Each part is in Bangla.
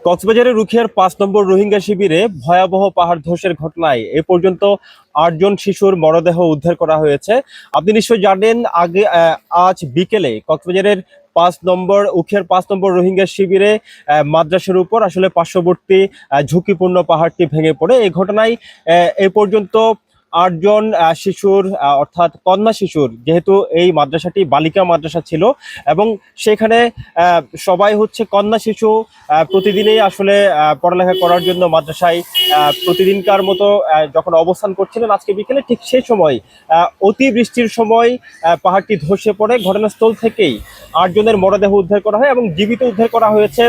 কক্সবাজারের রুখিয়ার ৫ নম্বর রোহিঙ্গা শিবিরে ভয়াবহ পাহাড় ধসের ঘটনায় এ পর্যন্ত ৮ জন শিশুর মরদেহ উদ্ধার করা হয়েছে। আপনি নিশ্চয়ই জানেন, আজ বিকেলে কক্সবাজারের উখিয়ার ৫ নম্বর রোহিঙ্গা শিবিরে মাদ্রাসার উপর আসলে পার্শ্ববর্তী ঝুঁকিপূর্ণ পাহাড়টি ভেঙে পড়ে। এই ঘটনায় এ পর্যন্ত ৮ জন শিশুর অর্থাৎ কন্যা শিশুর, যেহেতু এই মাদ্রাসাটি বালিকা মাদ্রাসা ছিল এবং সেখানে সবাই হচ্ছে কন্যা শিশু, প্রতিদিনই আসলে পড়ালেখা করার জন্য মাদ্রাসায় প্রতিদিনকার মতো যখন অবস্থান করছিলেন আজকে বিকেলে, ঠিক সেই সময় অতি বৃষ্টির সময় পাহাড়টি ধসে পড়ে। ঘটনাস্থল থেকেই ৮ জনের মরদেহ উদ্ধার করা হয় এবং জীবিত উদ্ধার করা হয়েছে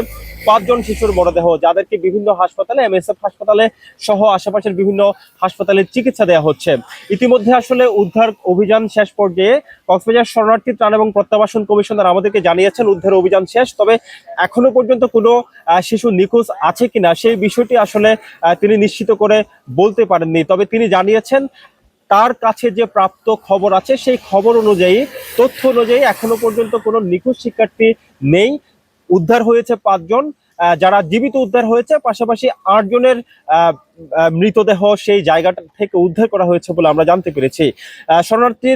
৫ জন শিশুর মরদেহ, যাদেরকে বিভিন্ন হাসপাতালে, এমএসএফ হাসপাতালে সহ আশেপাশের বিভিন্ন হাসপাতালে চিকিৎসা দেওয়া হচ্ছে। ইতিমধ্যে আসলে উদ্ধার অভিযান শেষ পর্যায়ে। কক্সবাজার শরণার্থী ত্রাণ এবং প্রত্যাবাসন কমিশনার আমাদেরকে জানিয়েছেন উদ্ধার অভিযান শেষ, তবে এখনো পর্যন্ত কোনো শিশু নিখোঁজ আছে কিনা সেই বিষয়টি আসলে তিনি নিশ্চিত করে বলতে পারেননি। তবে তিনি জানিয়েছেন তার কাছে যে প্রাপ্ত খবর আছে সেই খবর অনুযায়ী, তথ্য অনুযায়ী এখনো পর্যন্ত কোনো নিখোঁজ শিক্ষার্থী নেই। উদ্ধার হয়েছে ৫ জন, যারা জীবিত উদ্ধার হয়েছে, পাশাপাশি ৮ জনের মৃতদেহ সেই জায়গাটা থেকে উদ্ধার করা হয়েছে বলে আমরা জানতে পেরেছি। শরণার্থী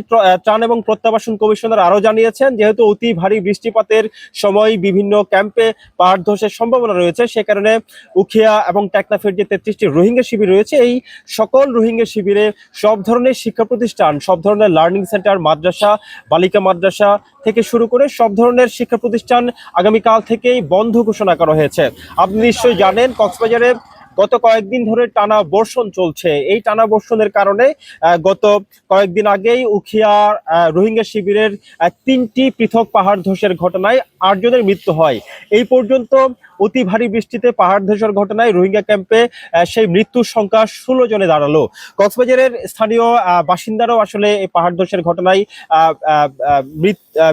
ত্রাণ এবং প্রত্যাবাসন কমিশনার আরো জানিয়েছেন, যেহেতু অতি ভারী বৃষ্টিপাতের সময় বিভিন্ন ক্যাম্পে পাহাড় ধসের সম্ভাবনা রয়েছে, সে কারণে উখিয়া এবং টেকনাফের যে ৩৩টি রোহিঙ্গা শিবির রয়েছে, এই সকল রোহিঙ্গা শিবিরে সব ধরনের শিক্ষা প্রতিষ্ঠান, সব ধরনের লার্নিং সেন্টার, মাদ্রাসা, বালিকা মাদ্রাসা থেকে শুরু করে সব ধরনের শিক্ষা প্রতিষ্ঠান আগামীকাল থেকেই বন্ধ ঘোষণা করা হয়েছে। আপনি নিশ্চয়ই জানেন, কক্সবাজারে গত কয়েকদিন ধরে টানা বর্ষণ চলছে। এই টানা বর্ষণের কারণে গত কয়েকদিন আগেই উখিয়ার রোহিঙ্গা শিবিরের ৩টি পৃথক পাহাড় ধসের ঘটনায় ৮ জনের মৃত্যু হয়। এই পর্যন্ত অতি ভারী বৃষ্টিতে পাহাড় ধসের ঘটনায় রোহিঙ্গা ক্যাম্পে সেই মৃত্যুর সংখ্যা ১৬ জনে দাঁড়ালো। কক্সবাজারের স্থানীয় বাসিন্দারাও আসলে এই পাহাড় ধসের ঘটনায়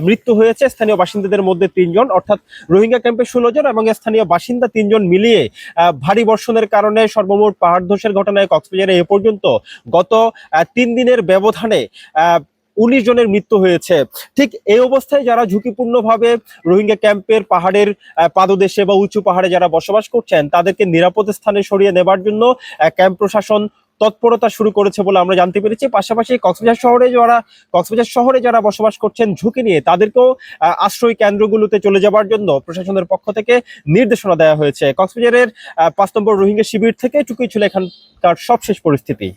মৃত্যু হয়েছে। স্থানীয় বাসিন্দাদের মধ্যে ৩ জন, অর্থাৎ রোহিঙ্গা ক্যাম্পে ১৬ জন এবং স্থানীয় বাসিন্দা ৩ জন মিলিয়ে ভারী বর্ষণের কারণে সর্বমোট পাহাড় ধসের ঘটনায় কক্সবাজারে এ পর্যন্ত গত ৩ দিনের ব্যবধানে ১৯ জনের মৃত্যু হয়েছে। ঠিক এই অবস্থায় যারা ঝুঁকিপূর্ণভাবে রোহিঙ্গা ক্যাম্পের পাহাড়ের পাদদেশে বা উঁচু পাহাড়ে যারা বসবাস করছেন, তাদেরকে নিরাপদ স্থানে সরিয়ে নেবার জন্য ক্যাম্প প্রশাসন তৎপরতা শুরু করেছে বলে আমরা জানতে পেরেছি। পাশাপাশি কক্সবাজার শহরে যারা বসবাস করছেন ঝুঁকি নিয়ে, তাদেরকেও আশ্রয় কেন্দ্রগুলোতে চলে যাবার জন্য প্রশাসনের পক্ষ থেকে নির্দেশনা দেওয়া হয়েছে। কক্সবাজারের ৫ নম্বর রোহিঙ্গা শিবির থেকে এটুকুই ছিল এখানকার সবশেষ পরিস্থিতি।